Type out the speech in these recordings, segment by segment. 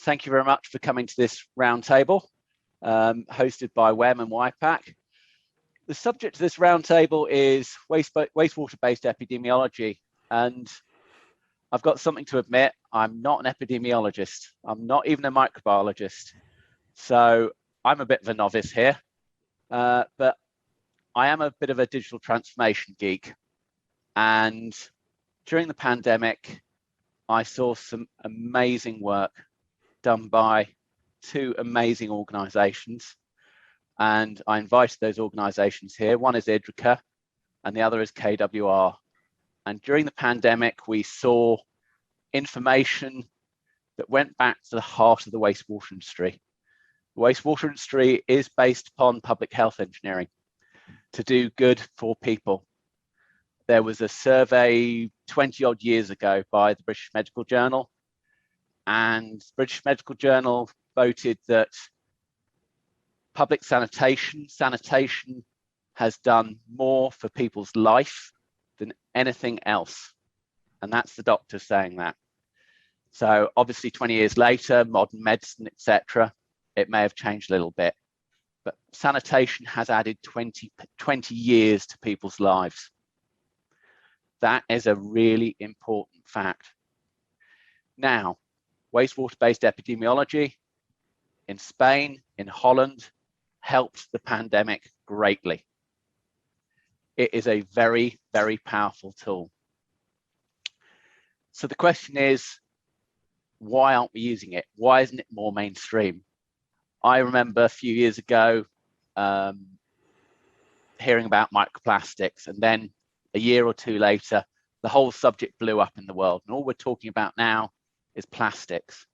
thank you very much for coming to this roundtable hosted by WWEM and WIPAC. The subject of this roundtable is wastewater-based epidemiology, and I've got something to admit. I'm not an epidemiologist. I'm not even a microbiologist. So I'm a bit of a novice here, but I am a bit of a digital transformation geek. And during the pandemic, I saw some amazing work done by two amazing organizations. And I invited those organizations here. One is Idrica and the other is KWR. And during the pandemic, we saw information that went back to the heart of the wastewater industry. The wastewater industry is based upon public health engineering to do good for people. There was a survey 20 odd years ago by the British Medical Journal, and the British Medical Journal voted that public sanitation has done more for people's life than anything else. And that's the doctor saying that. So obviously 20 years later, modern medicine, etc., it may have changed a little bit, but sanitation has added 20 years to people's lives. That is a really important fact. Now, wastewater-based epidemiology in Spain, in Holland, helped the pandemic greatly. It is a very, very powerful tool. So the question is, why aren't we using it? Why isn't it more mainstream? I remember a few years ago hearing about microplastics, and then a year or two later, the whole subject blew up in the world. And all we're talking about now is plastics.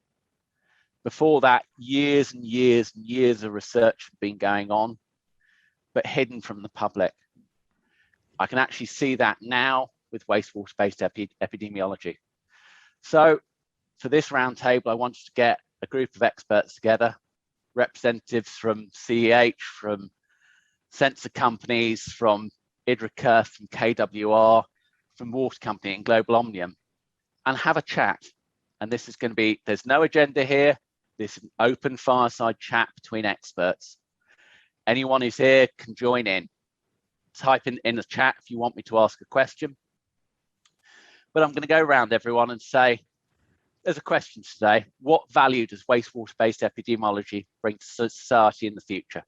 Before that, years and years and years of research have been going on, but hidden from the public. I can actually see that now with wastewater-based epidemiology. So for this roundtable, I wanted to get a group of experts together, representatives from CEH, from sensor companies, from Idrica, from KWR, from water company and Global Omnium, and have a chat. And this is going to be, there's no agenda here. This is an open fireside chat between experts. Anyone who's here can join in. Type in the chat if you want me to ask a question. But I'm going to go around everyone and say, there's a question today. What value does wastewater-based epidemiology bring to society in the future?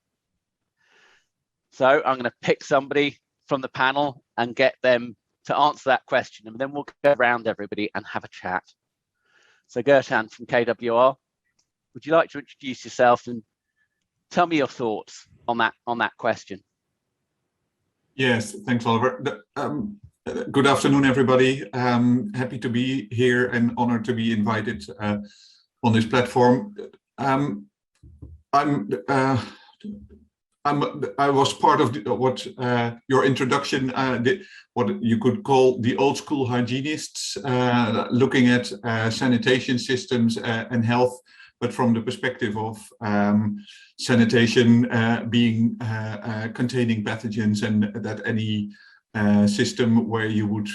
So I'm going to pick somebody from the panel and get them to answer that question, and then we'll go around everybody and have a chat. So Gertjan from KWR, would you like to introduce yourself and tell me your thoughts on that question? Yes, thanks, Oliver. Good afternoon, everybody. Happy to be here and honored to be invited on this platform. I was part of what your introduction, what you could call the old school hygienists, looking at sanitation systems and health, but from the perspective of sanitation being containing pathogens, and that any system where you would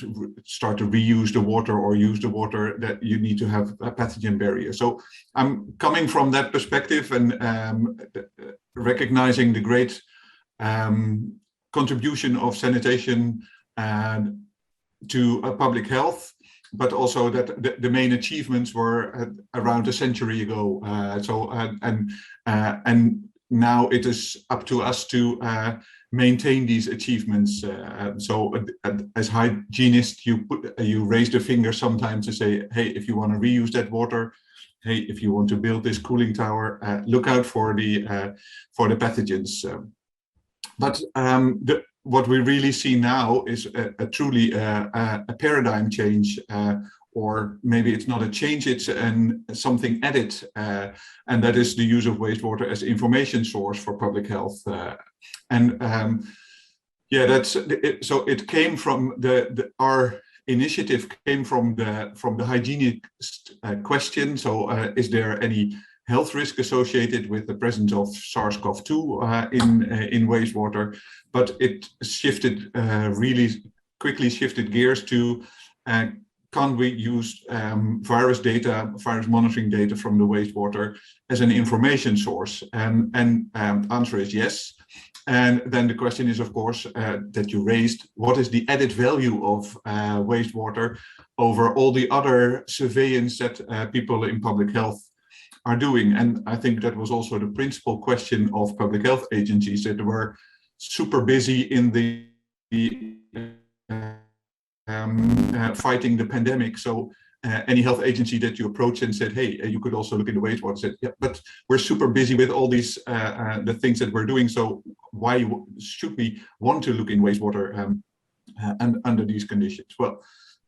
start to reuse the water or use the water, that you need to have a pathogen barrier. So I'm coming from that perspective and recognizing the great contribution of sanitation to public health, but also that the main achievements were around a century ago. And now it is up to us to maintain these achievements. So as hygienists, you raise the finger sometimes to say, hey, if you want to reuse that water, hey, if you want to build this cooling tower, look out for the pathogens. But what we really see now is a truly a paradigm change, or maybe it's not a change, it's something added, and that is the use of wastewater as information source for public health. Yeah, that's it. So it came from our initiative came from the hygienic question. So is there any health risk associated with the presence of SARS-CoV-2 in wastewater? But it shifted really quickly shifted gears to can't we use virus monitoring data from the wastewater as an information source? And answer is yes. And then the question is, of course, that you raised, what is the added value of wastewater over all the other surveillance that people in public health are doing? And I think that was also the principal question of public health agencies, that were super busy in the fighting the pandemic. So any health agency that you approach and said, hey, you could also look in the wastewater, said, yeah, but we're super busy with all these the things that we're doing. So why should we want to look in wastewater and under these conditions? Well,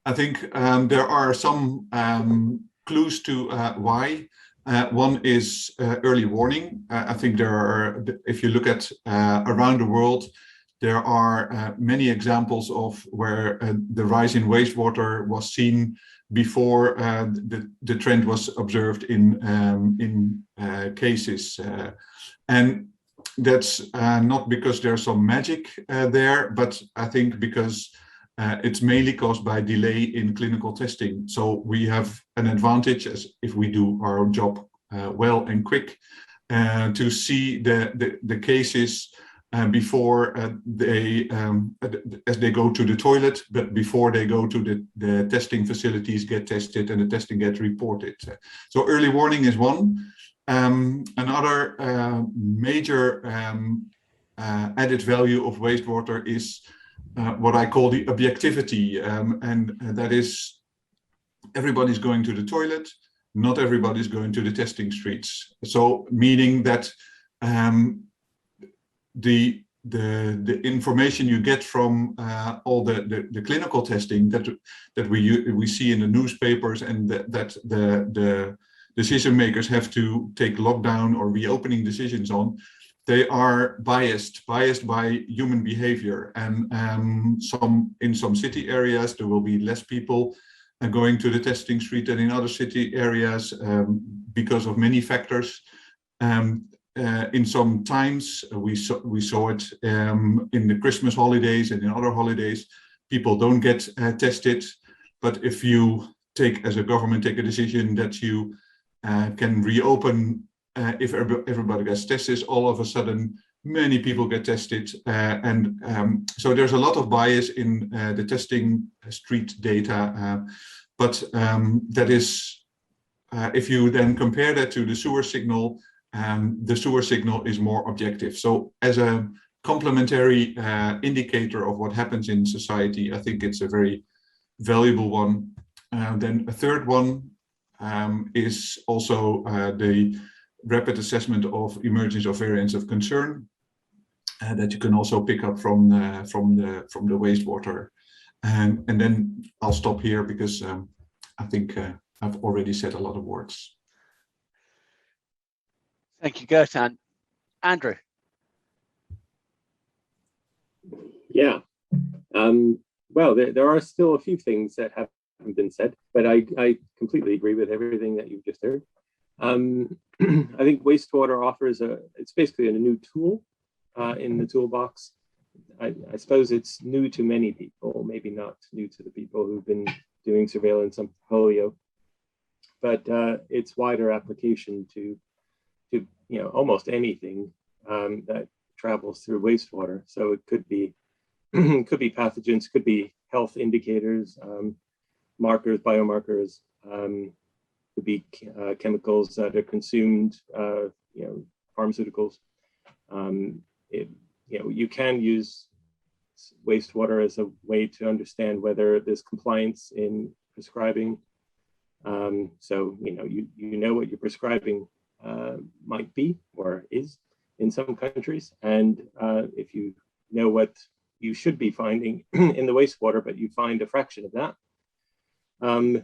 I think there are some clues to why. One is early warning. I think there are, if you look at around the world, there are many examples of where the rise in wastewater was seen before the trend was observed in cases. And that's not because there's some magic there, but I think because it's mainly caused by delay in clinical testing. So we have an advantage, as if we do our job well and quick, to see the cases before as they go to the toilet, but before they go to the testing facilities, get tested, and the testing gets reported. So early warning is one. Another major added value of wastewater is what I call the objectivity, and that is, everybody's going to the toilet, not everybody's going to the testing streets. So meaning that the information you get from all the clinical testing that we see in the newspapers, and that the decision makers have to take lockdown or reopening decisions on, they are biased by human behavior. And in some city areas there will be less people going to the testing street than in other city areas because of many factors. In some times we saw it in the Christmas holidays and in other holidays, people don't get tested. But if you as a government take a decision that you can reopen if everybody gets tested, all of a sudden many people get tested, and so there's a lot of bias in the testing street data, but that is, if you then compare that to the sewer signal is more objective. So as a complementary indicator of what happens in society, I think it's a very valuable one. Then a third one is also the rapid assessment of emergence of variants of concern that you can also pick up from the wastewater. And then I'll stop here because I think I've already said a lot of words. Thank you, Gertjan. Andrew. Yeah. Well, there are still a few things that haven't been said, but I completely agree with everything that you've just heard. I think wastewater offers it's basically a new tool in the toolbox. I suppose it's new to many people, maybe not new to the people who've been doing surveillance on polio, but it's wider application to almost anything that travels through wastewater. So it could be pathogens, could be health indicators, markers, biomarkers. Could be chemicals that are consumed, pharmaceuticals. You can use wastewater as a way to understand whether there's compliance in prescribing. So you know what your prescribing might be or is in some countries, and if you know what you should be finding in the wastewater, but you find a fraction of that,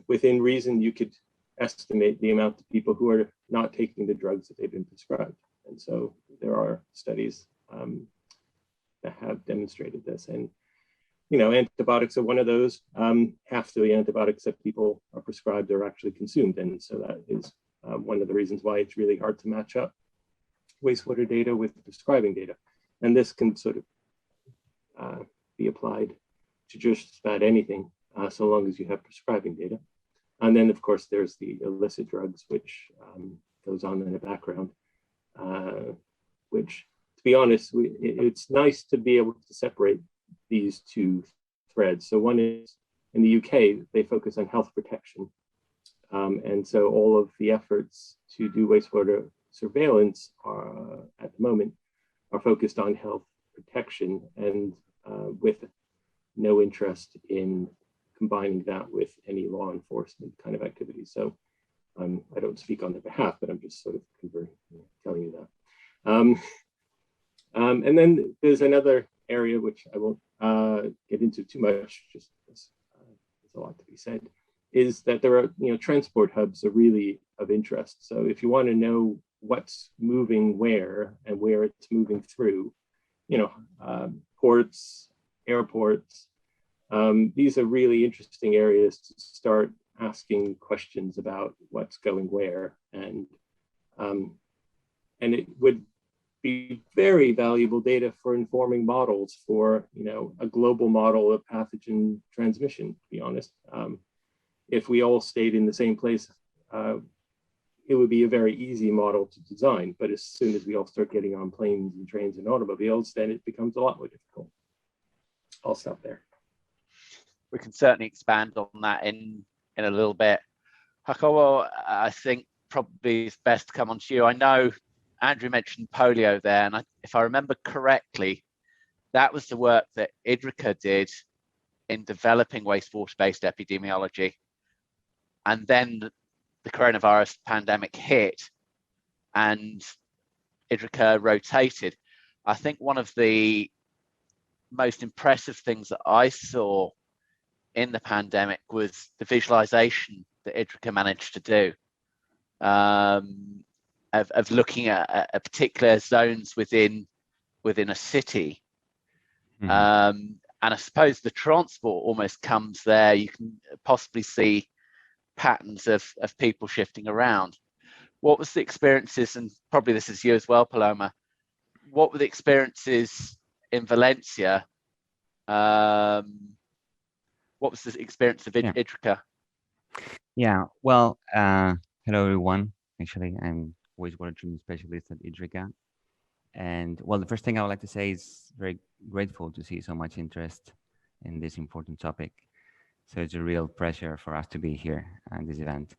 within reason, you could estimate the amount of people who are not taking the drugs that they've been prescribed. And so there are studies that have demonstrated this. And, antibiotics are one of those. Half the antibiotics that people are prescribed are actually consumed. And so that is one of the reasons why it's really hard to match up wastewater data with prescribing data. And this can sort of be applied to just about anything. so long as you have prescribing data. And then, of course, there's the illicit drugs, which goes on in the background, which, to be honest, it's nice to be able to separate these two threads. So one is, in the UK, they focus on health protection. And so all of the efforts to do wastewater surveillance at the moment are focused on health protection and with no interest in combining that with any law enforcement kind of activities. So I don't speak on their behalf, but I'm just sort of telling you that. And then there's another area which I won't get into too much, just because there's a lot to be said, is that there are, transport hubs are really of interest. So if you want to know what's moving where and where it's moving through, ports, airports, these are really interesting areas to start asking questions about what's going where, and it would be very valuable data for informing models for a global model of pathogen transmission. To be honest, if we all stayed in the same place, it would be a very easy model to design. But as soon as we all start getting on planes and trains and automobiles, then it becomes a lot more difficult. I'll stop there. We can certainly expand on that in a little bit. Jacobo, I think probably it's best to come on to you. I know Andrew mentioned polio there, and if I remember correctly, that was the work that Idrica did in developing wastewater-based epidemiology. And then the coronavirus pandemic hit and Idrica rotated. I think one of the most impressive things that I saw in the pandemic was the visualization that Idrica managed to do of looking at a particular zones within a city. Mm-hmm. And I suppose the transport almost comes there. You can possibly see patterns of people shifting around. What was the experiences, and probably this is you as well, Paloma, what were the experiences in Valencia? What was the experience of Idrica? Yeah, well, hello everyone. Actually, I'm wastewater treatment specialist at Idrica. And well, the first thing I would like to say is very grateful to see so much interest in this important topic. So it's a real pleasure for us to be here at this event.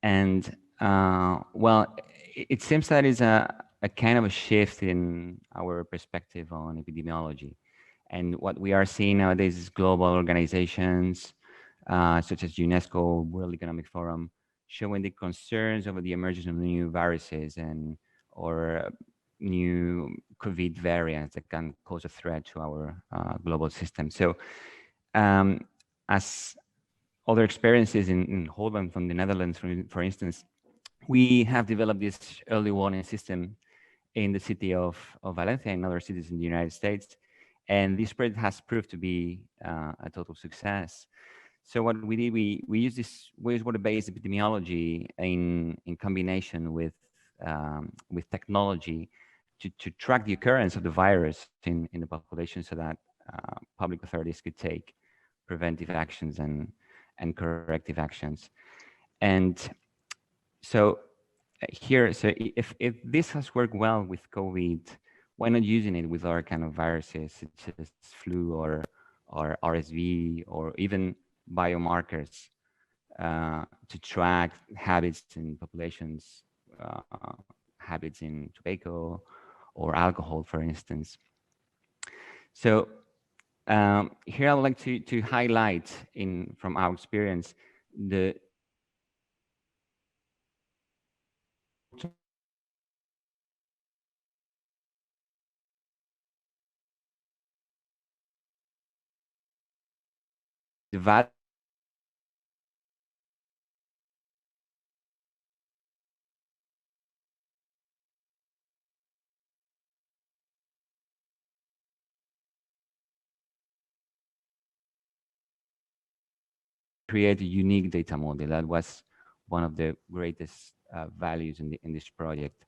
And well, it seems that is a kind of a shift in our perspective on epidemiology. And what we are seeing nowadays is global organizations such as UNESCO, World Economic Forum, showing the concerns over the emergence of new viruses or new COVID variants that can pose a threat to our global system. So as other experiences in Holland from the Netherlands, for instance, we have developed this early warning system in the city of Valencia and other cities in the United States. And this project has proved to be a total success. So what we did, we used this wastewater-based epidemiology in combination with technology to track the occurrence of the virus in the population, so that public authorities could take preventive actions and corrective actions. And so here, so if this has worked well with COVID, why not using it with other kind of viruses such as flu or RSV or even biomarkers to track habits in populations, habits in tobacco or alcohol, for instance. So here I would like to highlight from our experience the value create a unique data model. That was one of the greatest values in this project,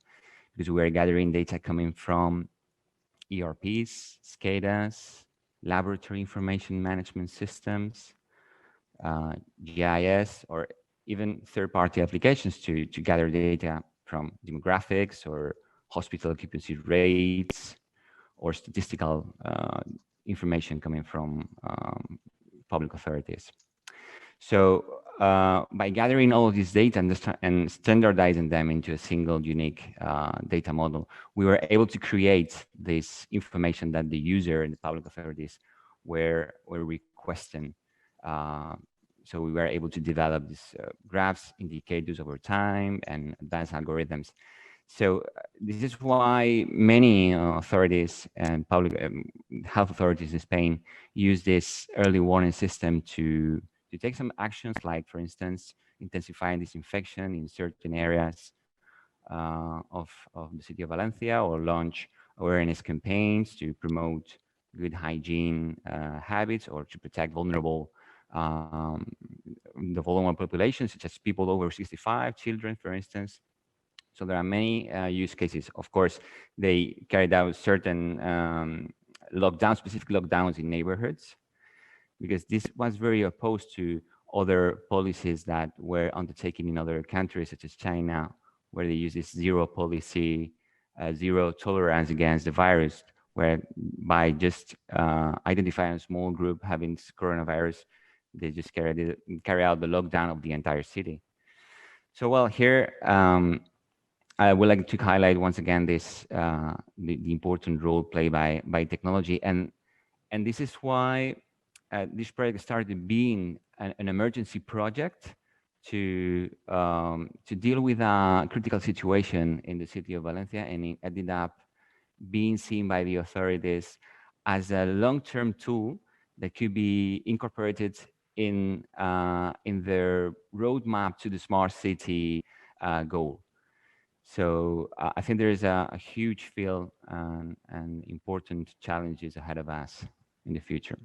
because we are gathering data coming from ERPs, SCADAs, laboratory information management systems, GIS, or even third-party applications to gather data from demographics or hospital occupancy rates or statistical information coming from public authorities. So by gathering all of this data and standardizing them into a single unique data model, we were able to create this information that the user and the public authorities were requesting. So we were able to develop these graphs, indicators over time, and advanced algorithms. So this is why many authorities and public health authorities in Spain use this early warning system to take some actions, like, for instance, intensifying disinfection in certain areas of the city of Valencia, or launch awareness campaigns to promote good hygiene habits, or to protect the vulnerable populations, such as people over 65, children, for instance. So there are many use cases. Of course, they carried out certain specific lockdowns in neighborhoods, because this was very opposed to other policies that were undertaken in other countries, such as China, where they use this zero policy, zero tolerance against the virus, where by just identifying a small group having coronavirus, they just carry out the lockdown of the entire city. So, well, here I would like to highlight once again this the important role played by technology, and this is why this project started being an emergency project to deal with a critical situation in the city of Valencia, and it ended up being seen by the authorities as a long-term tool that could be incorporated in their roadmap to the smart city goal. So I think there is a huge field and important challenges ahead of us in the future.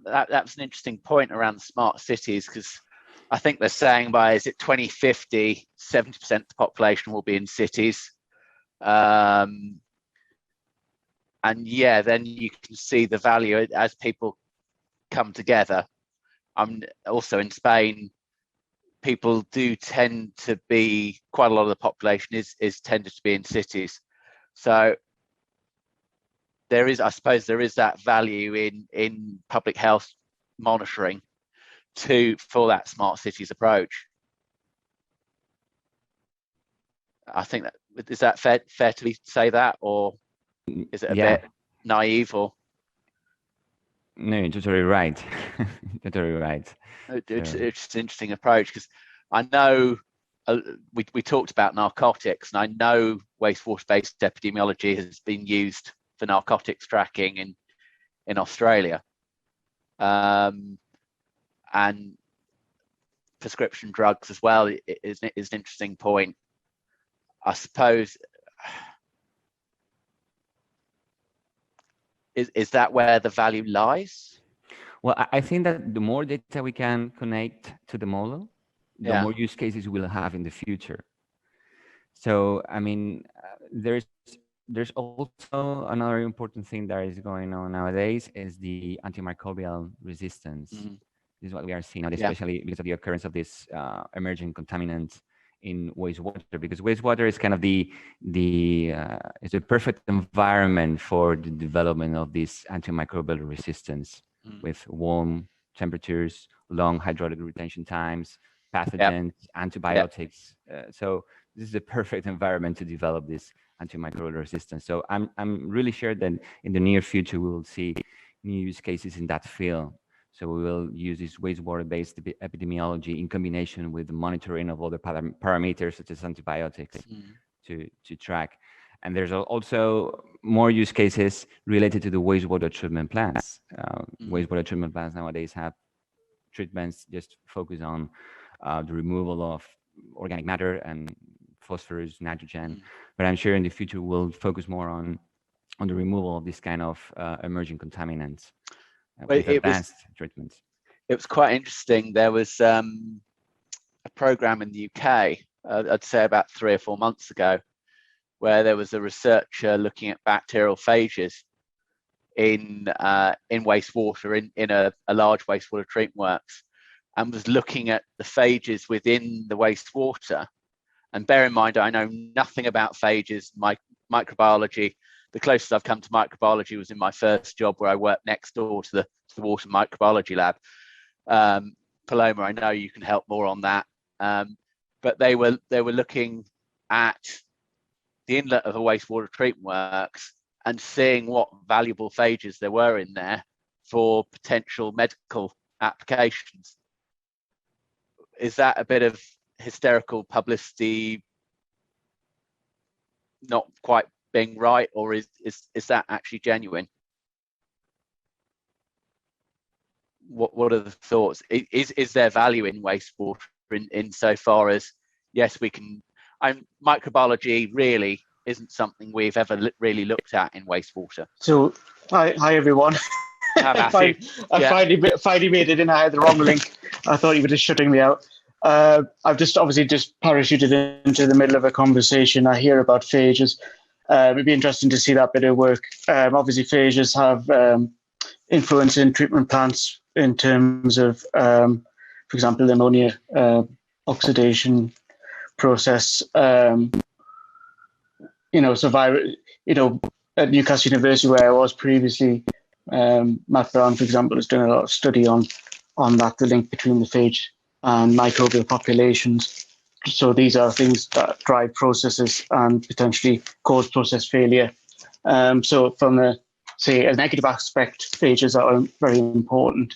That's an interesting point around smart cities, because I think they're saying by, is it 2050, 70% of the population will be in cities. And yeah, then you can see the value as people come together. Also in Spain, people do tend to be, quite a lot of the population is tended to be in cities. So there is, I suppose, there is that value in public health monitoring for that smart cities approach. I think that, is that fair to say that, or is it a bit naive? Or no, you're totally right. Totally right. It's an interesting approach, because I know we talked about narcotics, and I know wastewater-based epidemiology has been used for narcotics tracking in Australia, and prescription drugs as well is an interesting point. I suppose, is that where the value lies? Well, I think that the more data we can connect to the model, the more use cases we'll have in the future. So, I mean, there's also another important thing that is going on nowadays, is the antimicrobial resistance. This is what we are seeing, especially because of the occurrence of this emerging contaminant in wastewater, because wastewater is kind of it's a perfect environment for the development of this antimicrobial resistance, with warm temperatures, long hydraulic retention times, pathogens, antibiotics. So this is a perfect environment to develop this antimicrobial resistance. So I'm really sure that in the near future we will see new use cases in that field. So we will use this wastewater-based epidemiology in combination with the monitoring of other parameters, such as antibiotics, to track. And there's also more use cases related to the wastewater treatment plants. Wastewater treatment plants nowadays have treatments just focus on the removal of organic matter and phosphorus, nitrogen. But I'm sure in the future we'll focus more on the removal of this kind of emerging contaminants. With advanced treatments. It was quite interesting. There was a program in the UK, I'd say about 3 or 4 months ago, where there was a researcher looking at bacteriophages, in wastewater in a large wastewater treatment works, and was looking at the phages within the wastewater. And bear in mind, I know nothing about phages, microbiology. The closest I've come to microbiology was in my first job, where I worked next door to the water microbiology lab. Paloma, I know you can help more on that. But they were looking at the inlet of a wastewater treatment works and seeing what valuable phages there were in there for potential medical applications. Is that a bit of hysterical publicity not quite being right, or is that actually genuine? What are the thoughts? Is there value in wastewater in so far as, yes, we can, microbiology really isn't something we've ever really looked at in wastewater. So hi everyone. I finally made it in. I had the wrong link. I thought you were just shutting me out. I've just parachuted into the middle of a conversation. I hear about phages. It'd be interesting to see that bit of work. Obviously, phages have influence in treatment plants in terms of, for example, ammonia oxidation process. At Newcastle University, where I was previously, Matt Brown, for example, has done a lot of study on that, the link between the phage and microbial populations. So these are things that drive processes and potentially cause process failure. So from a negative aspect, phages are very important.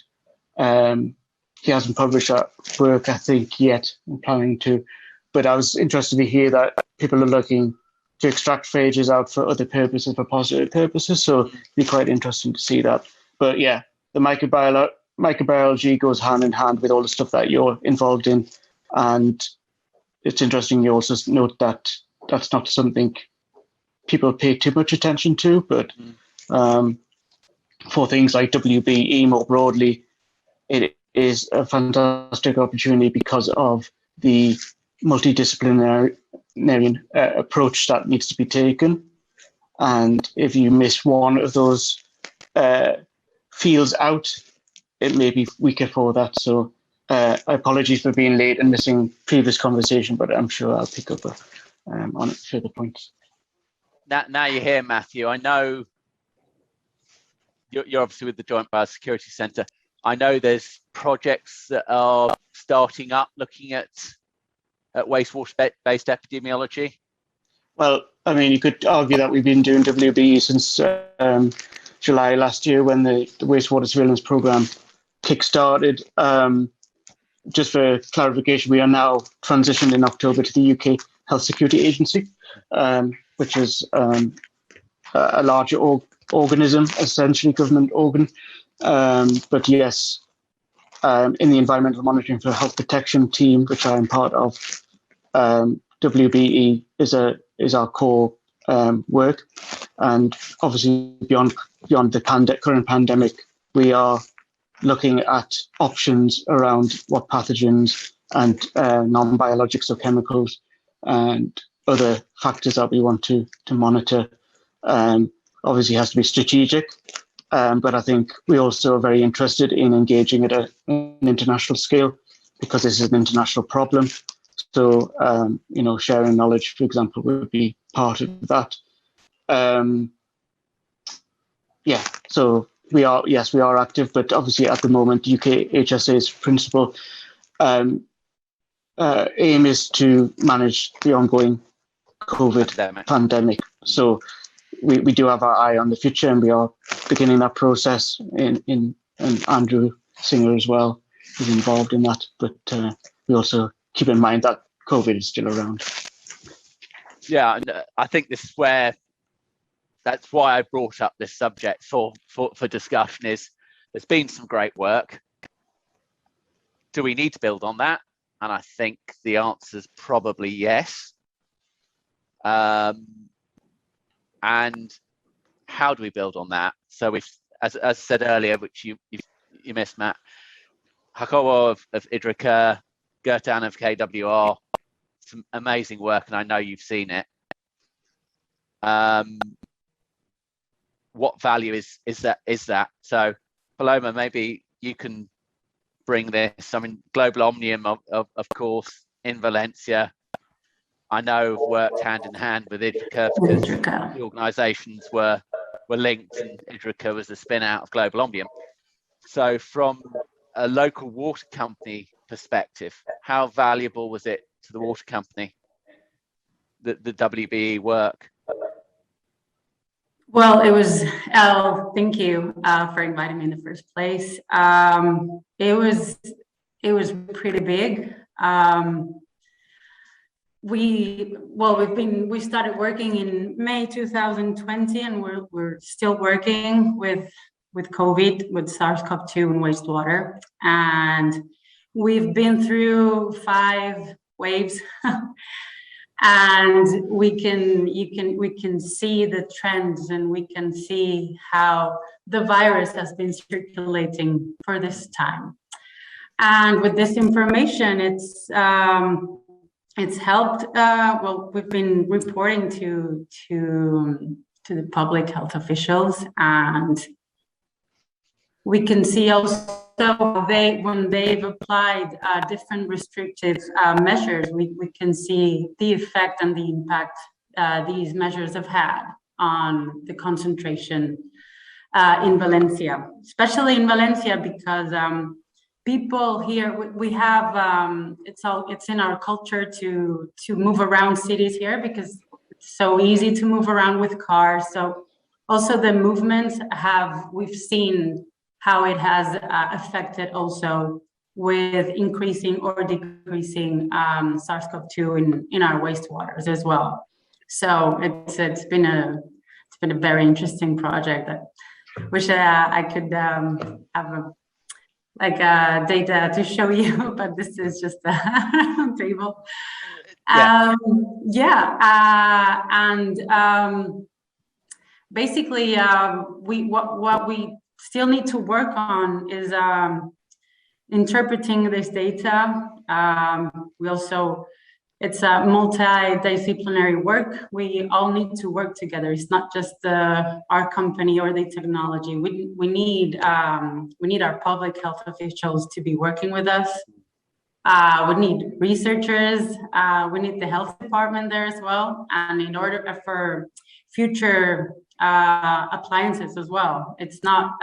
He hasn't published that work, I think, yet. I'm planning to. But I was interested to hear that people are looking to extract phages out for other purposes, for positive purposes. So it'd be quite interesting to see that. But yeah, the microbiology goes hand in hand with all the stuff that you're involved in. And it's interesting you also note that that's not something people pay too much attention to, but for things like WBE more broadly, it is a fantastic opportunity because of the multidisciplinary approach that needs to be taken. And if you miss one of those fields out, it may be weaker for that. So apologies for being late and missing previous conversation, but I'm sure I'll pick up on further points. Now you're here, Matthew. I know you're obviously with the Joint Biosecurity Centre. I know there's projects that are starting up looking at wastewater-based epidemiology. Well, I mean, you could argue that we've been doing WBE since July last year when the wastewater surveillance program kick-started. Just for clarification, we are now transitioned in October to the UK Health Security Agency, which is a larger organism, essentially government organ. But yes, in the environmental monitoring for health protection team, which I am part of, WBE is our core work, and obviously beyond the current pandemic, we are looking at options around what pathogens and non-biologics or chemicals and other factors that we want to monitor. Obviously, it has to be strategic, but I think we also are very interested in engaging at an international scale because this is an international problem. So, sharing knowledge, for example, would be part of that. So we are active, but obviously at the moment, UK HSA's principal aim is to manage the ongoing COVID pandemic. So we do have our eye on the future, and we are beginning that process and Andrew Singer as well is involved in that. But we also keep in mind that COVID is still around. Yeah, and I think this is that's why I brought up this subject for discussion. Is there's been some great work. Do we need to build on that? And I think the answer is probably yes. And how do we build on that? So if, as I said earlier, which you missed, Matt, Jacobo of Idrica, Gertjan of KWR, some amazing work, and I know you've seen it. what value is that? So Paloma, maybe you can bring this. I mean, Global Omnium, of course, in Valencia. I know have worked hand in hand with Idrica because the organisations were linked, and Idrica was the spin out of Global Omnium. So from a local water company perspective, how valuable was it to the water company, the WBE work? Well, it was, thank you for inviting me in the first place. It was pretty big. We started working in May 2020, and we're still working with COVID, with SARS-CoV-2 and wastewater, and we've been through 5 waves. And we can see the trends, and we can see how the virus has been circulating for this time. And with this information, it's helped. Well, we've been reporting to the public health officials, and we can see also when they've applied different restrictive measures, we can see the effect and the impact these measures have had on the concentration in Valencia, especially in Valencia, because people here, we have, it's in our culture to move around cities here because it's so easy to move around with cars. So also the movements we've seen how it has affected also with increasing or decreasing SARS-CoV-2 in our wastewaters as well. So it's been a very interesting project that wish I could have data to show you, but this is just a table. Basically what we still need to work on is interpreting this data. It's a multidisciplinary work. We all need to work together. It's not just our company or the technology. We need our public health officials to be working with us. We need researchers. We need the health department there as well. And in order for future appliances as well, it's not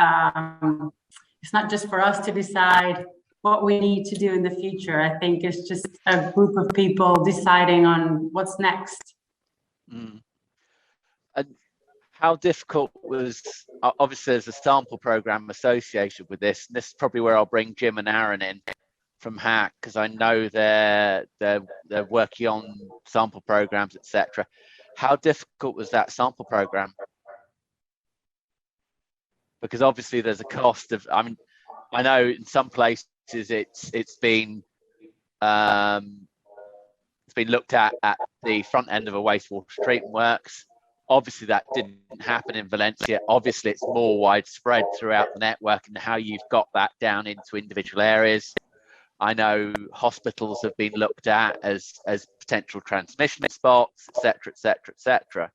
just for us to decide what we need to do in the future. I think it's just a group of people deciding on what's next. And how difficult was, obviously there's a sample program associated with this, and this is probably where I'll bring Jim and Aaron in from Hach, because I know they're working on sample programs, etc. How difficult was that sample program? Because obviously there's a cost of, I mean, I know in some places it's been looked at the front end of a wastewater treatment works. Obviously that didn't happen in Valencia. Obviously it's more widespread throughout the network, and how you've got that down into individual areas. I know hospitals have been looked at as potential transmission spots, etc., etc., etc.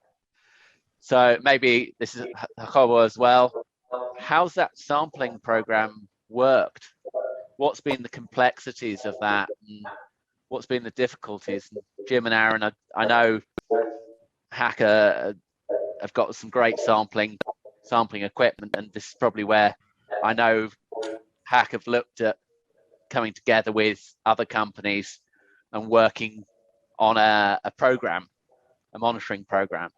So maybe this is Jacobo as well. How's that sampling program worked? What's been the complexities of that, and what's been the difficulties? And Jim and Aaron, I know Hach have got some great sampling equipment, and this is probably where I know Hach have looked at coming together with other companies and working on a program, a monitoring program.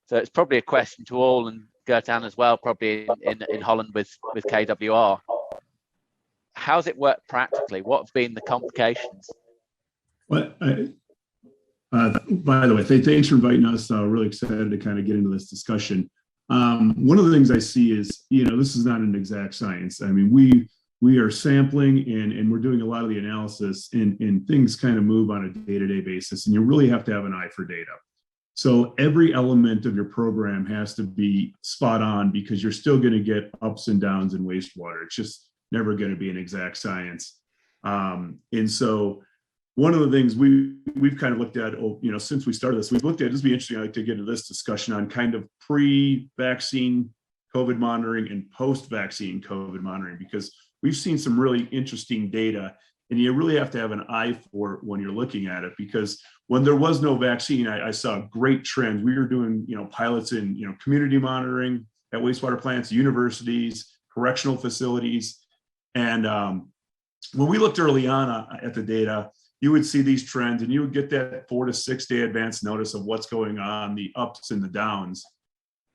So it's probably a question to all, and Gertjan as well, probably in Holland with KWR. How's it worked practically? What have been the complications? Well, by the way, thanks for inviting us. Really excited to kind of get into this discussion. One of the things I see is, this is not an exact science. I mean, we are sampling and we're doing a lot of the analysis, and things kind of move on a day-to-day basis, and you really have to have an eye for data. So every element of your program has to be spot on, because you're still going to get ups and downs in wastewater. It's just never going to be an exact science. And so one of the things we've kind of looked at, since we started this, we've looked at, this would be interesting, I'd like to get into this discussion on kind of pre-vaccine COVID monitoring and post-vaccine COVID monitoring, because we've seen some really interesting data, and you really have to have an eye for it when you're looking at it, because when there was no vaccine, I saw great trends. We were doing, pilots in, community monitoring at wastewater plants, universities, correctional facilities. And when we looked early on at the data, you would see these trends and you would get that 4 to 6 day advance notice of what's going on, the ups and the downs.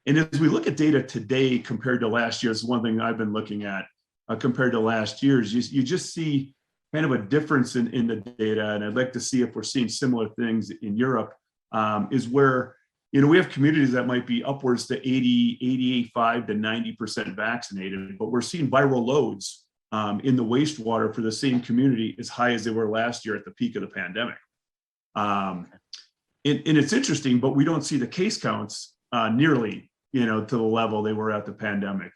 And as we look at data today compared to last year, it's one thing I've been looking at compared to last year's, you just see kind of a difference in the data. And I'd like to see if we're seeing similar things in Europe, is where, we have communities that might be upwards to 80, 85 to 90% vaccinated, but we're seeing viral loads in the wastewater for the same community as high as they were last year at the peak of the pandemic. And it's interesting, but we don't see the case counts nearly, to the level they were at the pandemic.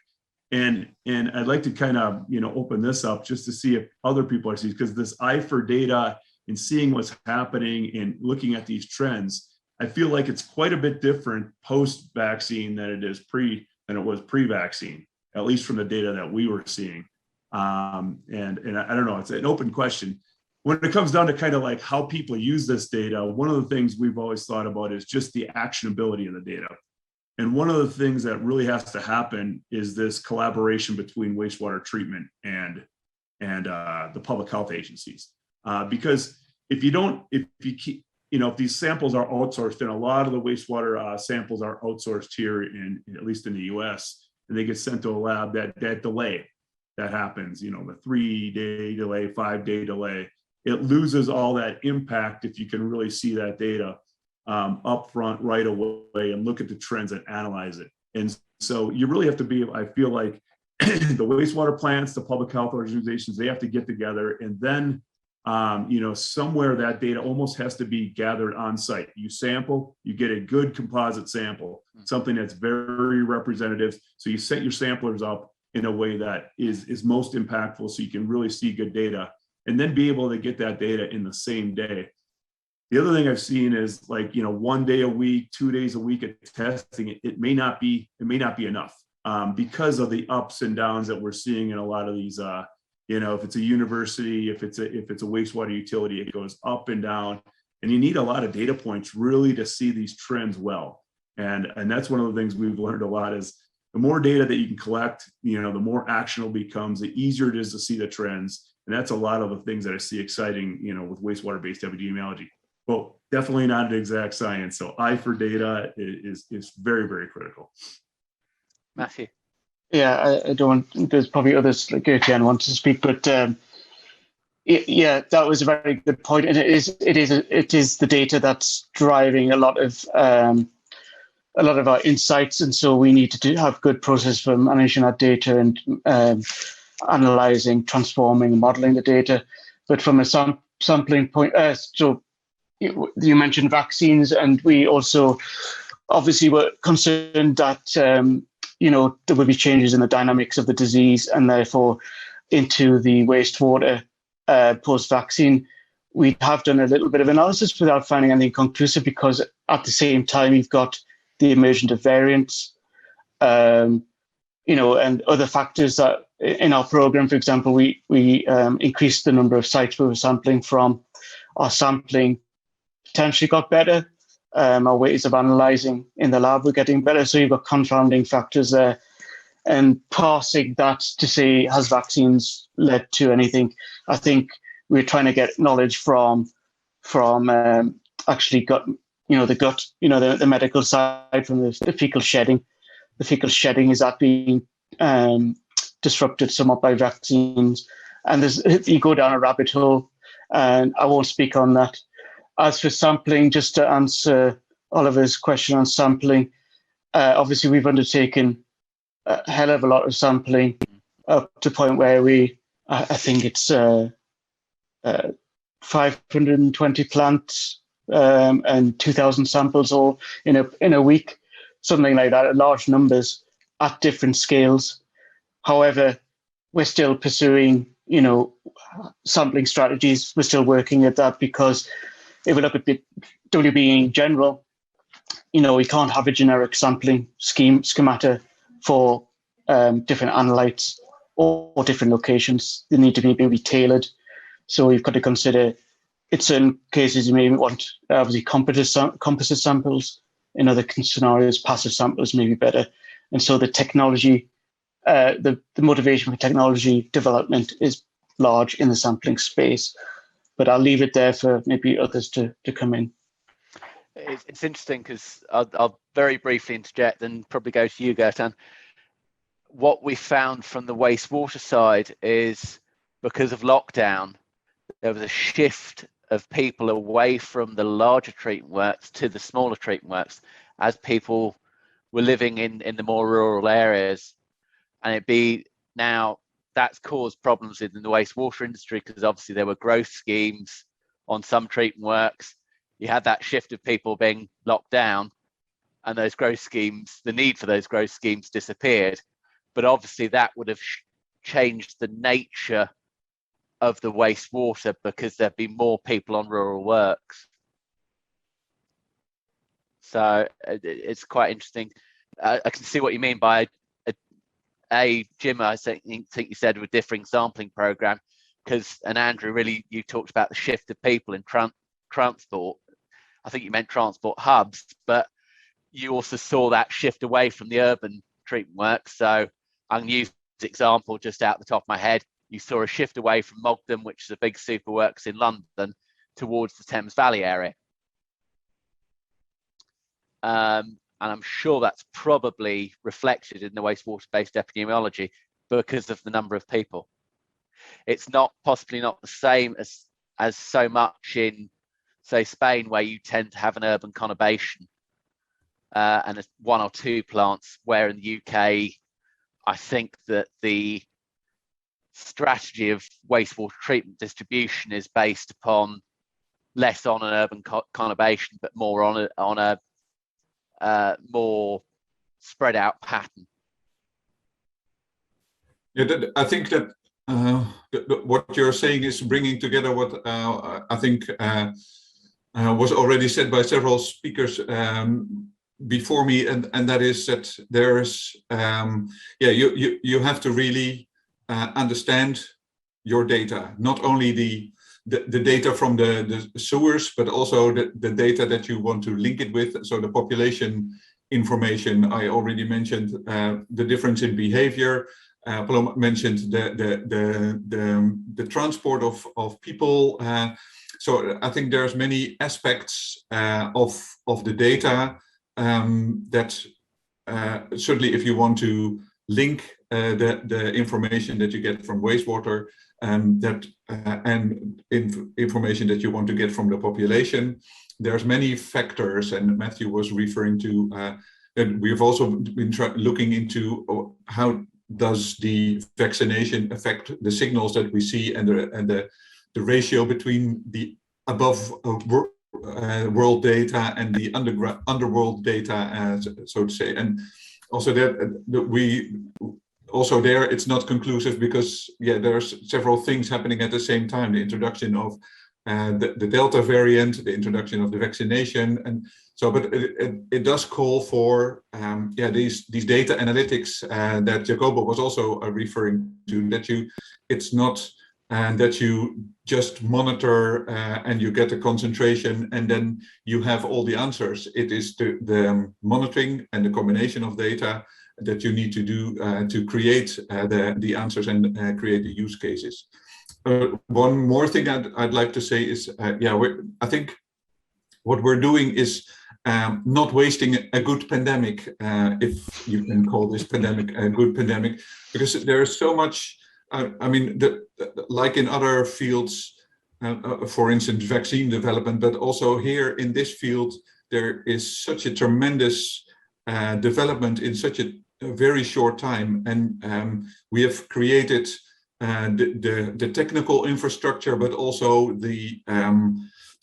And I'd like to kind of, open this up just to see if other people are seeing, because this eye for data and seeing what's happening and looking at these trends, I feel like it's quite a bit different post-vaccine than it was pre-vaccine, at least from the data that we were seeing. And I don't know, it's an open question. When it comes down to kind of like how people use this data, one of the things we've always thought about is just the actionability of the data. And one of the things that really has to happen is this collaboration between wastewater treatment and the public health agencies. Because if these samples are outsourced, and a lot of the wastewater samples are outsourced here at least in the US, and they get sent to a lab, that delay that happens, the 3-day delay, 5-day delay, it loses all that impact if you can really see that data up front right away and look at the trends and analyze it. And so you really have to be, I feel like the wastewater plants, the public health organizations, they have to get together, and then somewhere that data almost has to be gathered on site. You sample, you get a good composite sample, something that's very representative. So you set your samplers up in a way that is most impactful, so you can really see good data, and then be able to get that data in the same day. The other thing I've seen is 1 day a week, 2 days a week of testing. It may not be enough because of the ups and downs that we're seeing in a lot of these. If it's a university, if it's a wastewater utility, it goes up and down, and you need a lot of data points really to see these trends well. And that's one of the things we've learned a lot is the more data that you can collect, the more actionable it becomes, the easier it is to see the trends. And that's a lot of the things that I see exciting, with wastewater-based epidemiology. Well, definitely not an exact science. So eye for data is very, very critical. Matthew. Yeah, I don't. There's probably others like Gertjan wants to speak, but yeah, that was a very good point. And it is the data that's driving a lot of our insights, and so we need to have good process for managing that data and analyzing, transforming, modeling the data. But from a sampling point, so you mentioned vaccines, and we also obviously were concerned that there would be changes in the dynamics of the disease, and therefore into the wastewater post-vaccine. We have done a little bit of analysis without finding anything conclusive, because at the same time you've got the emergence of variants, and other factors that in our program. For example, we increased the number of sites we were sampling from. Our sampling potentially got better. Our ways of analyzing in the lab were getting better. So you've got confounding factors there. And parsing that to say, has vaccines led to anything? I think we're trying to get knowledge from actually gut, the gut, the medical side, from the fecal shedding. The fecal shedding, is that being disrupted somewhat by vaccines? And you go down a rabbit hole, and I won't speak on that. As for sampling, just to answer Oliver's question on sampling, obviously we've undertaken a hell of a lot of sampling up to the point where I think it's 520 plants and 2,000 samples all in a week, something like that, large numbers at different scales. However, we're still pursuing, sampling strategies. We're still working at that, because if we look at the WWE in general, we can't have a generic sampling schemata for different analytes or different locations. They need to be maybe tailored. So you've got to consider, in certain cases, you may want obviously composite samples. In other scenarios, passive samples may be better. And so the technology, the motivation for technology development is large in the sampling space. But I'll leave it there for maybe others to come in. It's interesting because I'll very briefly interject and probably go to you, Gertjan. What we found from the wastewater side is because of lockdown, there was a shift of people away from the larger treatment works to the smaller treatment works as people were living in the more rural areas. And now that's caused problems in the wastewater industry because obviously there were growth schemes on some treatment works. You had that shift of people being locked down, and those growth schemes, the need for those growth schemes disappeared. But obviously that would have changed the nature of the wastewater because there'd be more people on rural works. So it's quite interesting. I can see what you mean by Jim, I think you said with differing sampling program, and Andrew, really, you talked about the shift of people in transport. I think you meant transport hubs, but you also saw that shift away from the urban treatment works. So I'm going to use this example just out the top of my head. You saw a shift away from Mogden, which is a big super works in London, towards the Thames Valley area. And I'm sure that's probably reflected in the wastewater-based epidemiology because of the number of people. It's possibly not the same as so much in, say, Spain, where you tend to have an urban conurbation and one or two plants, where in the UK, I think that the strategy of wastewater treatment distribution is based upon less on an urban conurbation, but more on a more spread out pattern. Yeah, I think that what you're saying is bringing together what I think was already said by several speakers before me, and that is that there's you have to really understand your data, not only the data from the sewers, but also the data that you want to link it with. So the population information, I already mentioned the difference in behavior. Paloma mentioned the transport of people. So I think there's many aspects of the data that certainly, if you want to link the information that you get from wastewater and information that you want to get from the population, there's many factors, and Matthew was referring to and we've also been looking into how does the vaccination affect the signals that we see and the ratio between the above world data and the underworld data, so to say. And also there it's not conclusive because there's several things happening at the same time. The introduction of the Delta variant, the introduction of the vaccination, and so, but it does call for these data analytics that Jacobo was also referring to. It's not that you just monitor and you get a concentration and then you have all the answers. It is the monitoring and the combination of data that you need to do to create the answers and create the use cases. One more thing I'd like to say is, I think what we're doing is not wasting a good pandemic, if you can call this pandemic a good pandemic, because there is so much. I mean, like in other fields, for instance, vaccine development, but also here in this field, there is such a tremendous development in such a very short time, and we have created the technical infrastructure, but also the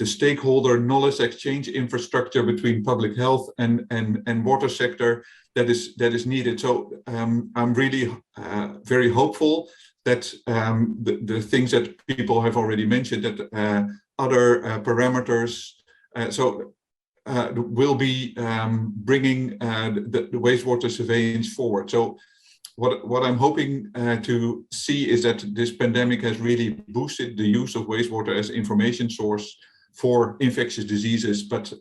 stakeholder knowledge exchange infrastructure between public health and water sector that is needed. So I'm really very hopeful that the things that people have already mentioned, that other parameters will be bringing the wastewater surveillance forward. So what I'm hoping to see is that this pandemic has really boosted the use of wastewater as information source for infectious diseases, but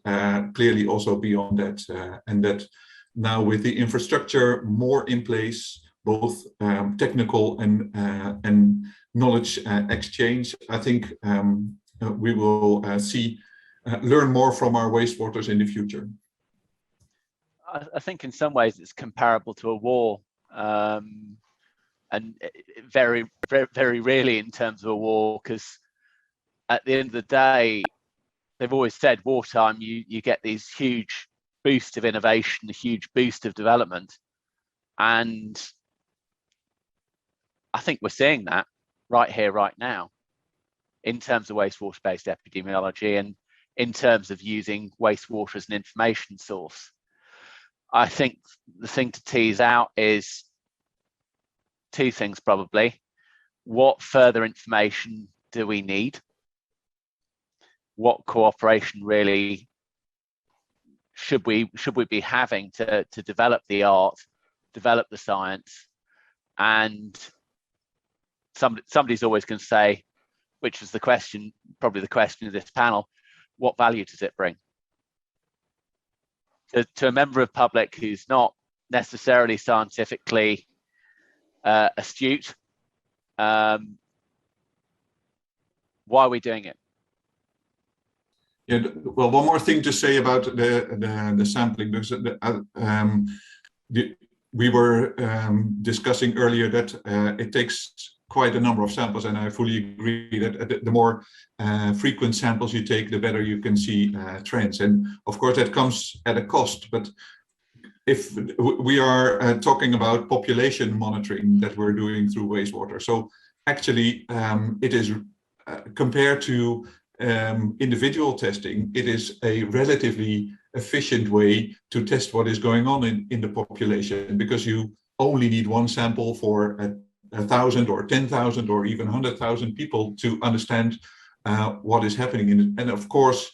clearly also beyond that, and that now with the infrastructure more in place, both technical and knowledge exchange, I think we will learn more from our wastewaters in the future. I think in some ways it's comparable to a war, and very, very, very rarely in terms of a war, because at the end of the day, they've always said wartime, you get these huge boost of innovation, a huge boost of development. And I think we're seeing that right here, right now, in terms of wastewater-based epidemiology and in terms of using wastewater as an information source. I think the thing to tease out is two things probably. What further information do we need? What cooperation really should we be having to develop the art, develop the science? And somebody's always going to say, which was the question, probably the question of this panel, what value does it bring? To a member of public who's not necessarily scientifically astute, why are we doing it? Yeah, well, one more thing to say about the sampling, because we were discussing earlier that it takes quite a number of samples, and I fully agree that the more frequent samples you take, the better you can see trends. And of course, that comes at a cost. But if we are talking about population monitoring that we're doing through wastewater, so actually it is compared to individual testing, it is a relatively efficient way to test what is going on in the population, because you only need one sample for 1,000 or 10,000 or even 100,000 people to understand what is happening. And of course,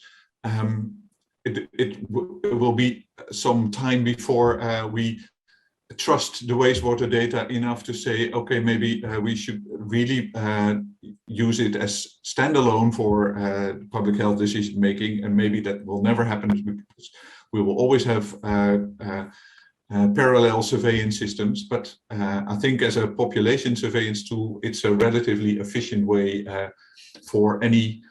it will be some time before we trust the wastewater data enough to say, okay, maybe we should really use it as standalone for public health decision making, and maybe that will never happen because we will always have parallel surveillance systems. But I think as a population surveillance tool, it's a relatively efficient way for anything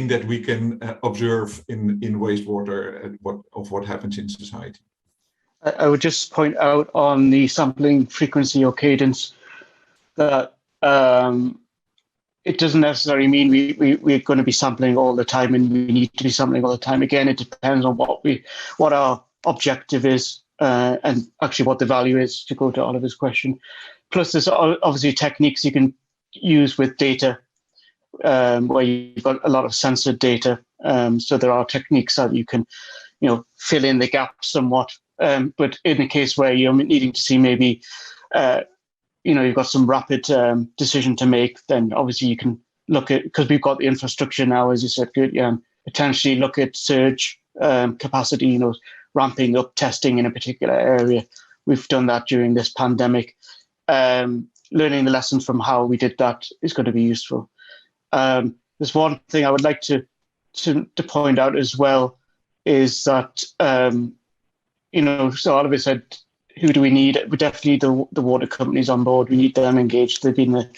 that we can observe in wastewater of what happens in society. I would just point out on the sampling frequency or cadence that it doesn't necessarily mean we're going to be sampling all the time and we need to be sampling all the time. Again, it depends on what our objective is and actually what the value is, to go to Oliver's question. Plus, there's obviously techniques you can use with data where you've got a lot of censored data. So there are techniques that you can, fill in the gaps somewhat. But in a case where you're needing to see maybe, you've got some rapid decision to make, then obviously you can look at, because we've got the infrastructure now, as you said, Gertjan, potentially look at surge capacity, ramping up testing in a particular area. We've done that during this pandemic. Learning the lessons from how we did that is going to be useful. There's one thing I would like to point out as well, is that, so Oliver said, who do we need? We definitely need the water companies on board. We need them engaged. They've been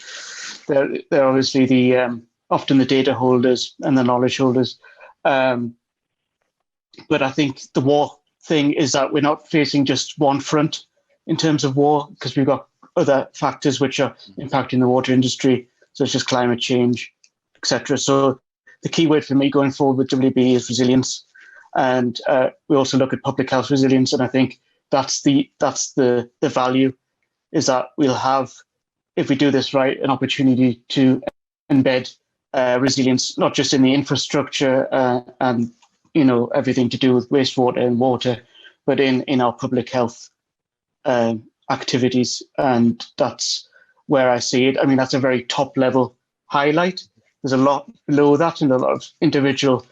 they're obviously the often the data holders and the knowledge holders. But I think the war thing is that we're not facing just one front in terms of war, because we've got other factors which are impacting the water industry, such as climate change, etc. So the key word for me going forward with WB is resilience. And we also look at public health resilience, and I think that's the value, is that we'll have, if we do this right, an opportunity to embed resilience, not just in the infrastructure and everything to do with wastewater and water, but in our public health activities. And that's where I see it. I mean, that's a very top level highlight. There's a lot below that and a lot of individual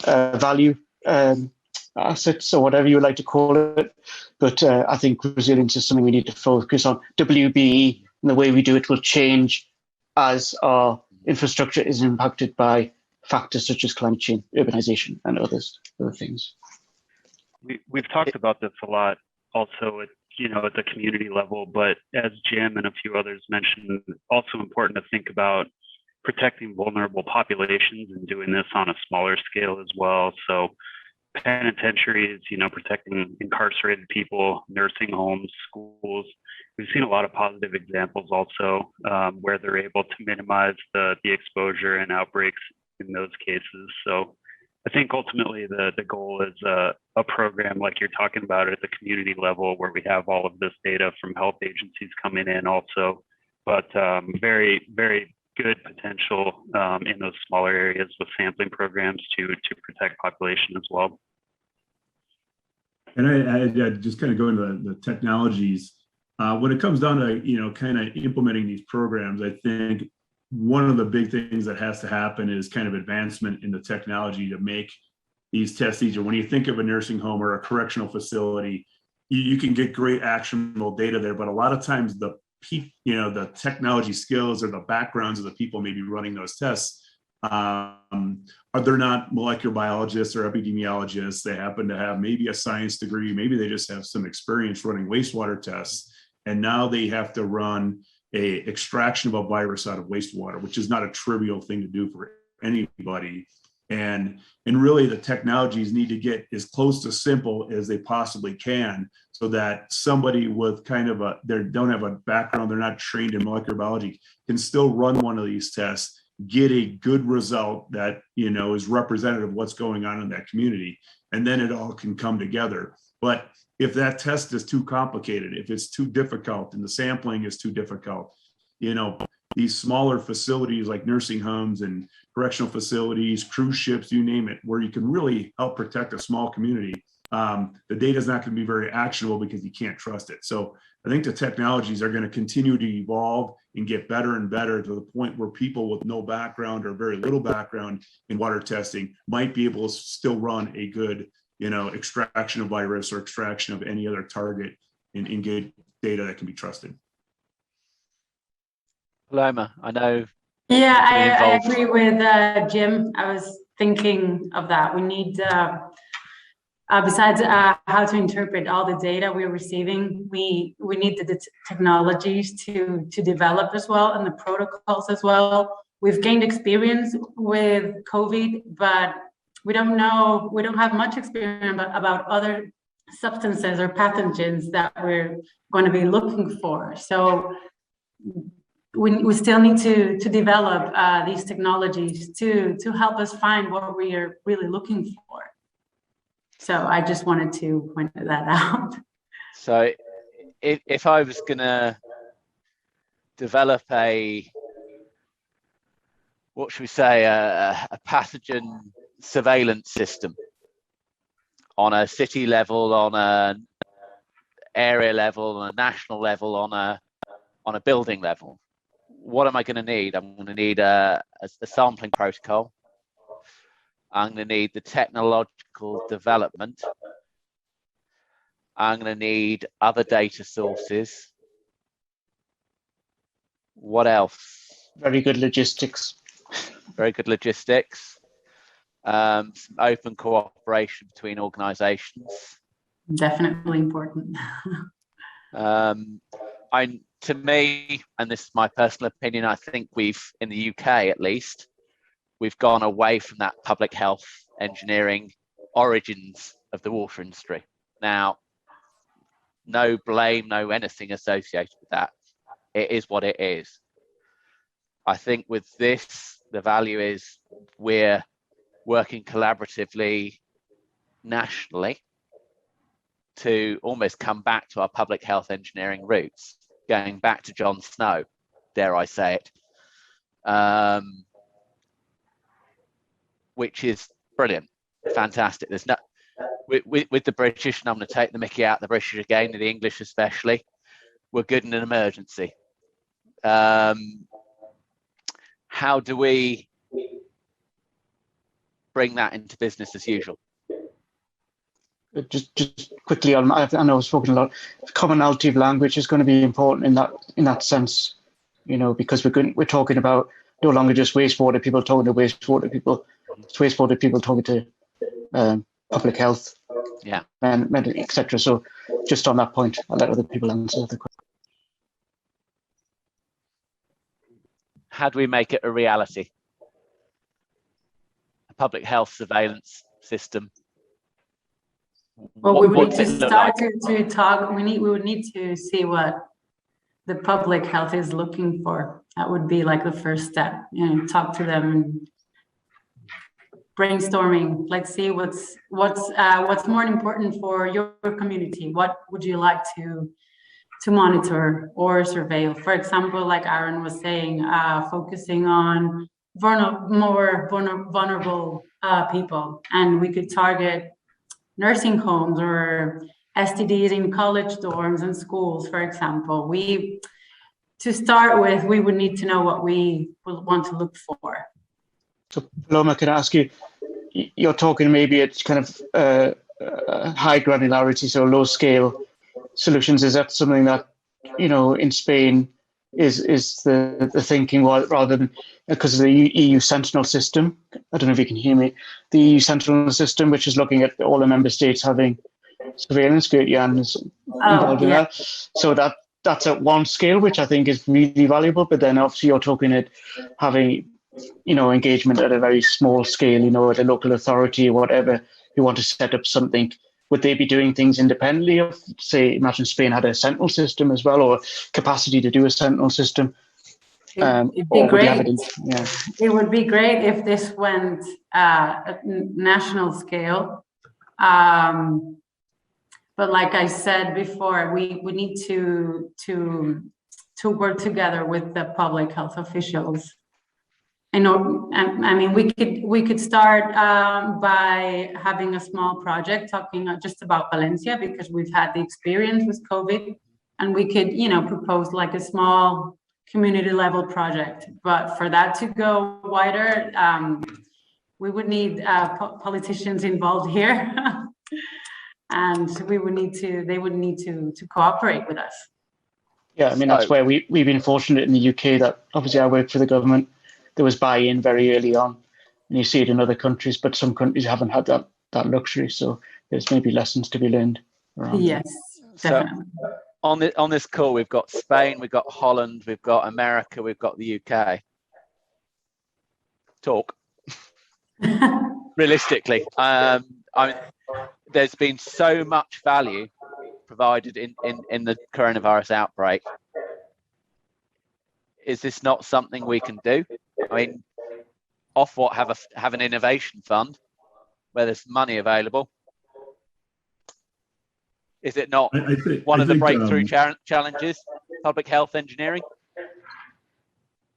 value assets or whatever you would like to call it. But I think resilience is something we need to focus on. WBE and the way we do it will change as our infrastructure is impacted by factors such as climate change, urbanization, and other things. We've talked about this a lot also at the community level, but as Jim and a few others mentioned, also important to think about protecting vulnerable populations and doing this on a smaller scale as well. So penitentiaries, protecting incarcerated people, nursing homes, schools. We've seen a lot of positive examples also where they're able to minimize the exposure and outbreaks in those cases. So I think ultimately the goal is a program like you're talking about at the community level where we have all of this data from health agencies coming in also, but very, very good potential in those smaller areas with sampling programs to protect population as well. And I just kind of go into the technologies. When it comes down to, kind of implementing these programs, I think one of the big things that has to happen is kind of advancement in the technology to make these tests easier. When you think of a nursing home or a correctional facility, you can get great actionable data there, but a lot of times the technology skills or the backgrounds of the people maybe running those tests, they're not molecular biologists or epidemiologists. They happen to have maybe a science degree, maybe they just have some experience running wastewater tests, and now they have to run a extraction of a virus out of wastewater, which is not a trivial thing to do for anybody. And really the technologies need to get as close to simple as they possibly can so that somebody with kind of they don't have a background, they're not trained in molecular biology, can still run one of these tests, get a good result that, is representative of what's going on in that community. And then it all can come together. But if that test is too complicated, if it's too difficult and the sampling is too difficult, these smaller facilities like nursing homes and correctional facilities, cruise ships, you name it, where you can really help protect a small community, the data is not going to be very actionable because you can't trust it. So I think the technologies are going to continue to evolve and get better and better to the point where people with no background or very little background in water testing might be able to still run a good extraction of virus or extraction of any other target and get data that can be trusted. Paloma, I know. Yeah, I agree with Jim. I was thinking of that. We need, besides how to interpret all the data we're receiving, we need the technologies to develop as well and the protocols as well. We've gained experience with COVID, but we don't have much experience about other substances or pathogens that we're going to be looking for. So we still need to develop these technologies to help us find what we are really looking for. So I just wanted to point that out. So if I was going to develop a pathogen surveillance system on a city level, on an area level, on a national level, on a building level, what am I going to need? I'm going to need a sampling protocol. I'm going to need the technological development. I'm going to need other data sources. What else? Very good logistics. Very good logistics. Some open cooperation between organizations. Definitely important. To me, and this is my personal opinion, I think we've, in the UK at least, we've gone away from that public health engineering origins of the water industry. Now, no blame, no anything associated with that. It is what it is. I think with this, the value is we're working collaboratively nationally to almost come back to our public health engineering roots, going back to John Snow, dare I say it, which is brilliant, fantastic. There's no, with the British, and I'm going to take the mickey out of the British again, the English especially, we're good in an emergency. How do we bring that into business as usual? just quickly on, I know I've spoken a lot. Commonality of language is going to be important in that sense, because we're talking about no longer just wastewater people talking to wastewater people, it's wastewater people talking to public health, and etc. So just on that point, I'll let other people answer the question. How do we make it a reality? A public health surveillance system. Well, we would need to start like? to talk. We would need to see what the public health is looking for. That would be like the first step. Talk to them and brainstorming. Let's see what's more important for your community. What would you like to monitor or surveil? For example, like Aaron was saying, focusing on more vulnerable people, and we could target nursing homes or STDs in college dorms and schools, for example. To start with, we would need to know what we would want to look for. So Paloma, can I ask you, you're talking maybe it's kind of high granularity, so low scale solutions. Is that something that, in Spain is the thinking, rather than, because of the EU Sentinel system? I don't know if you can hear me. The EU Sentinel system, which is looking at all the member states having surveillance, Gertjan is involved in that. So that's at one scale, which I think is really valuable. But then obviously you're talking at having, engagement at a very small scale, at a local authority or whatever. You want to set up something. Would they be doing things independently of, say, imagine Spain had a Sentinel system as well, or capacity to do a Sentinel system? It'd be great. It would be great if this went at national scale. But like I said before, we need to work together with the public health officials. I mean, we could start by having a small project talking just about Valencia, because we've had the experience with COVID, and we could, propose like a small community level project. But for that to go wider, we would need politicians involved here, and they would need to cooperate with us. Yeah, I mean, that's where we've been fortunate in the UK that obviously I work for the government. There was buy-in very early on, and you see it in other countries, but some countries haven't had that luxury. So there's maybe lessons to be learned around. Yes, definitely. So on this call, we've got Spain, we've got Holland, we've got America, we've got the UK. Talk. Realistically, there's been so much value provided in the coronavirus outbreak. Is this not something we can do? I mean, Ofwat have an innovation fund where there's money available. Is it not one of the breakthrough challenges, public health engineering?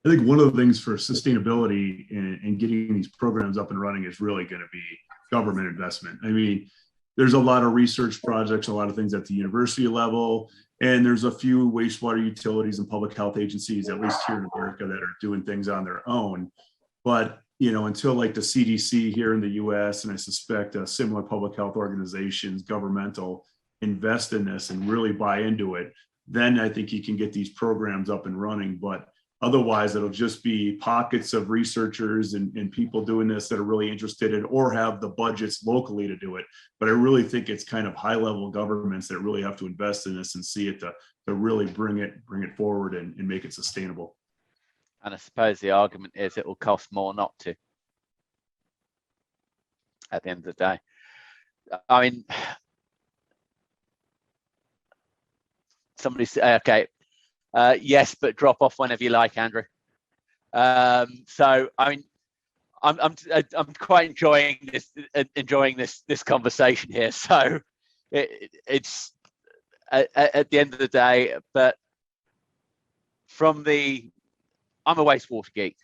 I think one of the things for sustainability and getting these programs up and running is really going to be government investment. I mean, there's a lot of research projects, a lot of things at the university level, and there's a few wastewater utilities and public health agencies, at least here in America, that are doing things on their own. But, until like the CDC here in the US, and I suspect similar public health organizations, governmental, invest in this and really buy into it, then I think you can get these programs up and running. But otherwise, it'll just be pockets of researchers and people doing this that are really interested in or have the budgets locally to do it. But I really think it's kind of high-level governments that really have to invest in this and see it to really bring it forward and make it sustainable. And I suppose the argument is it will cost more not to, at the end of the day. I mean, somebody say, okay, yes, but drop off whenever you like, Andrew. So I mean, I'm quite enjoying this conversation here. So it's at the end of the day, but I'm a wastewater geek.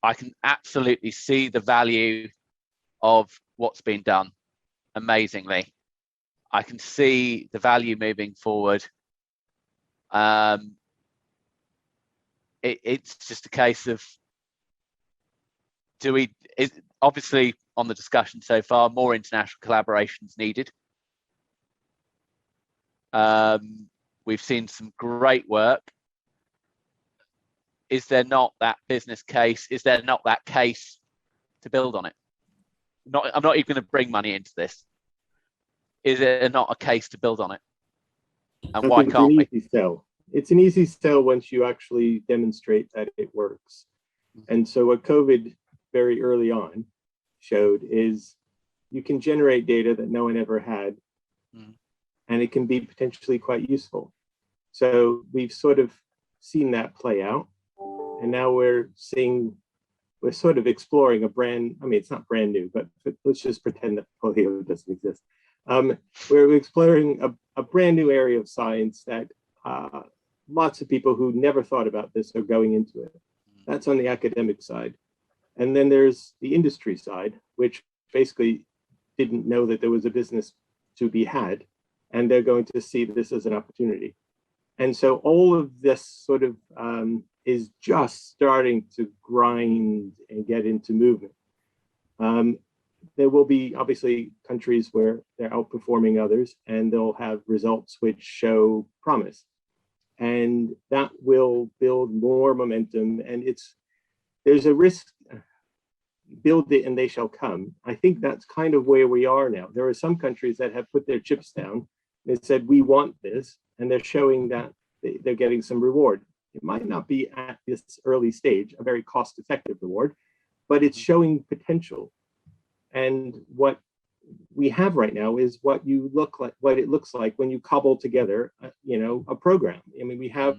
I can absolutely see the value of what's been done amazingly. I can see the value moving forward. It's just a case of obviously, on the discussion so far, more international collaboration is needed. We've seen some great work. Is there not that business case? Is there not that case to build on it? I'm not even going to bring money into this. Is there not a case to build on it? And why can't we? It's an easy sell once you actually demonstrate that it works. And so what COVID very early on showed is you can generate data that no one ever had, and it can be potentially quite useful. So we've sort of seen that play out. And now we're sort of exploring it's not brand new, but let's just pretend that polio doesn't exist. We're exploring a brand new area of science that lots of people who never thought about this are going into it. That's on the academic side. And then there's the industry side, which basically didn't know that there was a business to be had, and they're going to see this as an opportunity. And so all of this sort of is just starting to grind and get into movement. There will be obviously countries where they're outperforming others, and they'll have results which show promise. And that will build more momentum. And there's a risk, build it and they shall come. I think that's kind of where we are now. There are some countries that have put their chips down. They said, we want this, and they're showing that they're getting some reward. It might not be at this early stage a very cost-effective reward, but it's showing potential. And what we have right now is what it looks like when you cobble together, a program. I mean, we have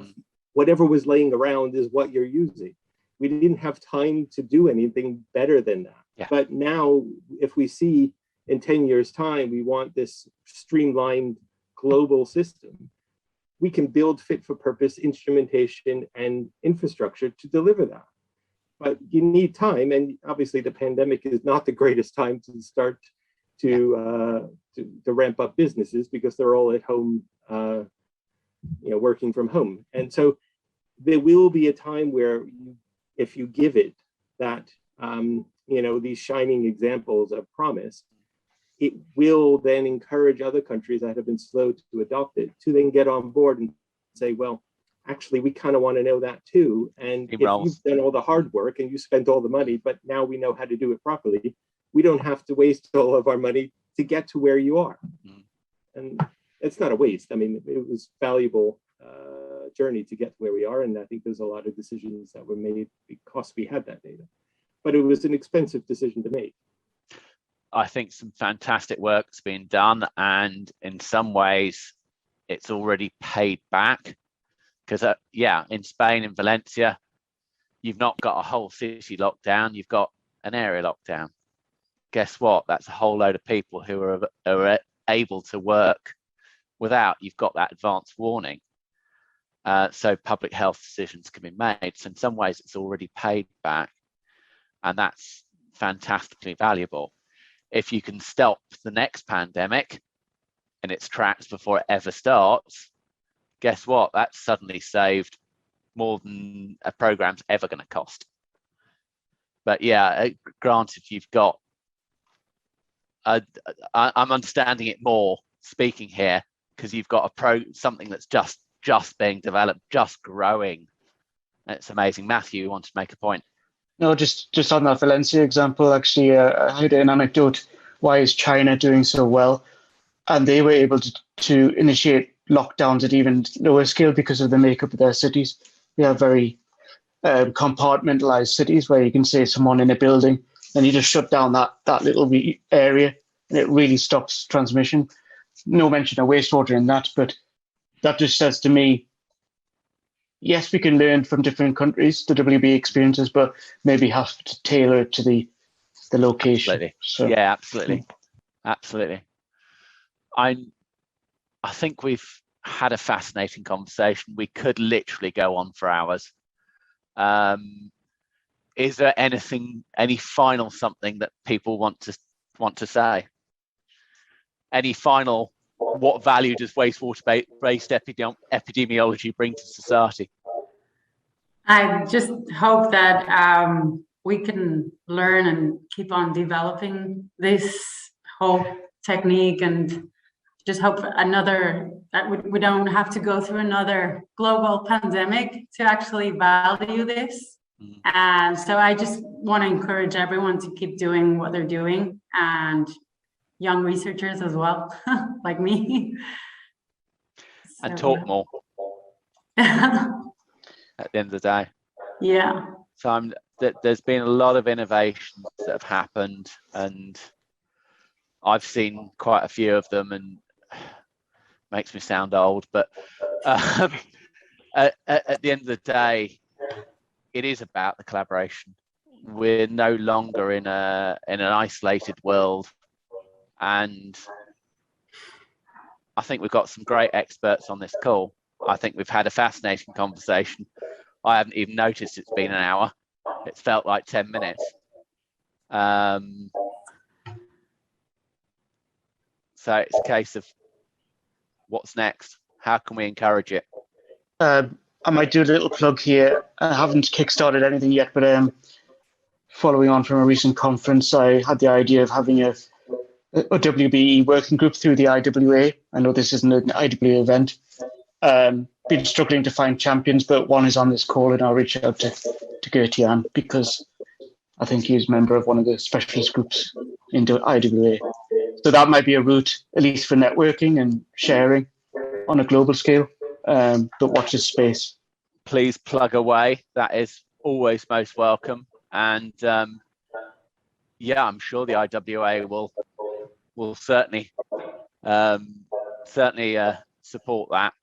whatever was laying around is what you're using. We didn't have time to do anything better than that. Yeah. But now, if we see in 10 years' time, we want this streamlined global system, we can build fit for purpose instrumentation and infrastructure to deliver that. But you need time, and obviously the pandemic is not the greatest time to start to ramp up businesses because they're all at home, working from home. And so there will be a time where if you give it that, these shining examples of promise, it will then encourage other countries that have been slow to adopt it to then get on board and say, well, actually, we kind of want to know that too. And if you've done all the hard work and you spent all the money, but now we know how to do it properly, we don't have to waste all of our money to get to where you are. And it's not a waste. I mean, it was valuable journey to get where we are. And I think there's a lot of decisions that were made because we had that data. But it was an expensive decision to make. I think some fantastic work's been done, and in some ways it's already paid back. Because in Spain, in Valencia, you've not got a whole city lockdown, you've got an area lockdown. Guess what? That's a whole load of people who are able to work without. You've got that advance warning. So public health decisions can be made. So in some ways, it's already paid back. And that's fantastically valuable. If you can stop the next pandemic in its tracks before it ever starts, guess what? That's suddenly saved more than a program's ever going to cost. But granted, you've got, I'm understanding it more speaking here because you've got something that's just being developed, just growing. It's amazing. Matthew, you wanted to make a point. No, just on that Valencia example, actually, I heard an anecdote. Why is China doing so well? And they were able to initiate lockdowns at even lower scale because of the makeup of their cities. They are very compartmentalized cities where you can say someone in a building and you just shut down that little area and it really stops transmission. No mention of wastewater in that, but that just says to me, yes, we can learn from different countries, the WB experiences, but maybe have to tailor it to the location. Absolutely. So, yeah, absolutely. I think we've had a fascinating conversation. We could literally go on for hours. Is there any final something that people want to say? Any final? What value does wastewater-based epidemiology bring to society? I just hope that we can learn and keep on developing this whole technique, and just hope that we don't have to go through another global pandemic to actually value this. And so I just want to encourage everyone to keep doing what they're doing, and young researchers as well, like me. And talk more Yeah. at the end of the day. Yeah. So there's been a lot of innovations that have happened, and I've seen quite a few of them, and makes me sound old, but at the end of the day, it is about the collaboration. We're no longer in an isolated world, and I think we've got some great experts on this call. I think we've had a fascinating conversation. I haven't even noticed it's been an hour. It's felt like 10 minutes. So it's a case of what's next? How can we encourage it? I might do a little plug here. I haven't kickstarted anything yet, but following on from a recent conference, I had the idea of having a WBE working group through the IWA. I know this isn't an IWA event. Been struggling to find champions, but one is on this call, and I'll reach out to Gertjan, because I think he's a member of one of the specialist groups in the IWA. So that might be a route, at least for networking and sharing on a global scale. But watch this space. Please plug away. That is always most welcome. And yeah, I'm sure the IWA will certainly support that,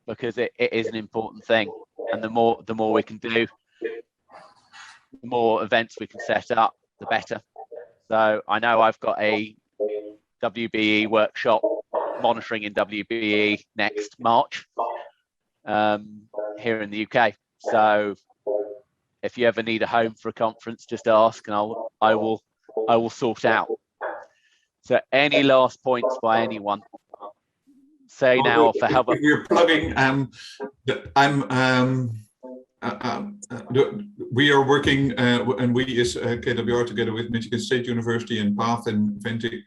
because it is an important thing. And the more we can do, the more events we can set up, the better. So I know I've got a WBE workshop monitoring in WBE next March here in the UK. So if you ever need a home for a conference, just ask, and I will sort out. So any last points by anyone? Say now for help. We're plugging. We are working, and we as KWR together with Michigan State University and PATH and Ventic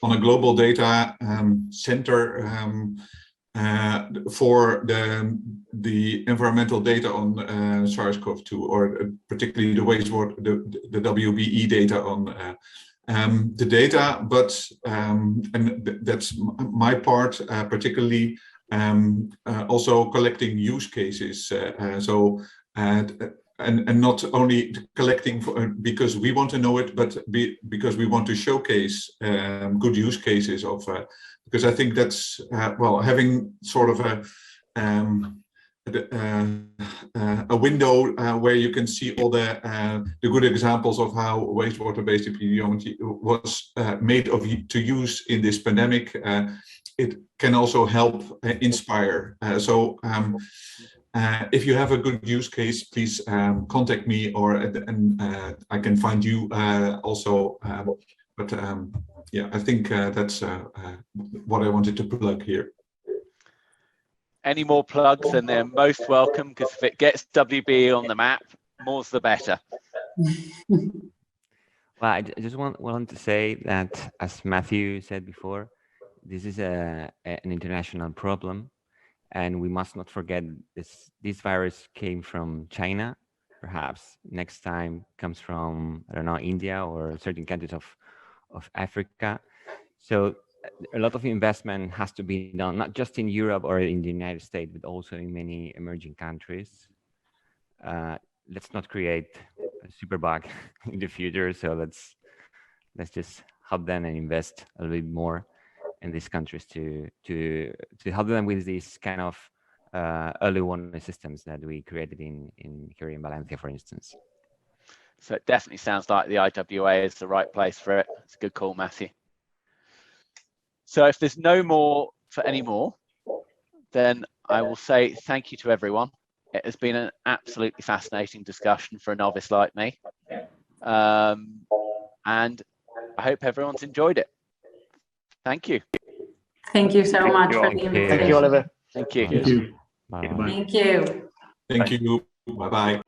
on a global data center for the environmental data on SARS-CoV-2, or particularly the wastewater, the WBE data on the data. But and that's my part, particularly also collecting use cases. And not only collecting because we want to know it, but because we want to showcase good use cases of. Because I think that's well, having sort of a window where you can see all the good examples of how wastewater-based epidemiology was made to use in this pandemic. It can also help inspire. So if you have a good use case, please contact me, and I can find you also. But yeah, I think that's what I wanted to plug here. Any more plugs, and they're most welcome, because if it gets WBE on the map, more's the better. Well, I just want to say that, as Matthew said before, this is an international problem, and we must not forget this virus came from China. Perhaps next time comes from, I don't know, India or certain countries of Africa. So a lot of investment has to be done, not just in Europe or in the United States, but also in many emerging countries. Let's not create a superbug in the future. So let's just help them and invest a little bit more in these countries to help them with these kind of early warning systems that we created here in Valencia, for instance. So it definitely sounds like the IWA is the right place for it. It's a good call, Matthew. So if there's no more for any more, then I will say thank you to everyone. It has been an absolutely fascinating discussion for a novice like me. And I hope everyone's enjoyed it. Thank you. Thank you so much for the Thank invitation. you, Oliver. Thank you. Thank you. Bye. Thank you. Thank you. Bye-bye.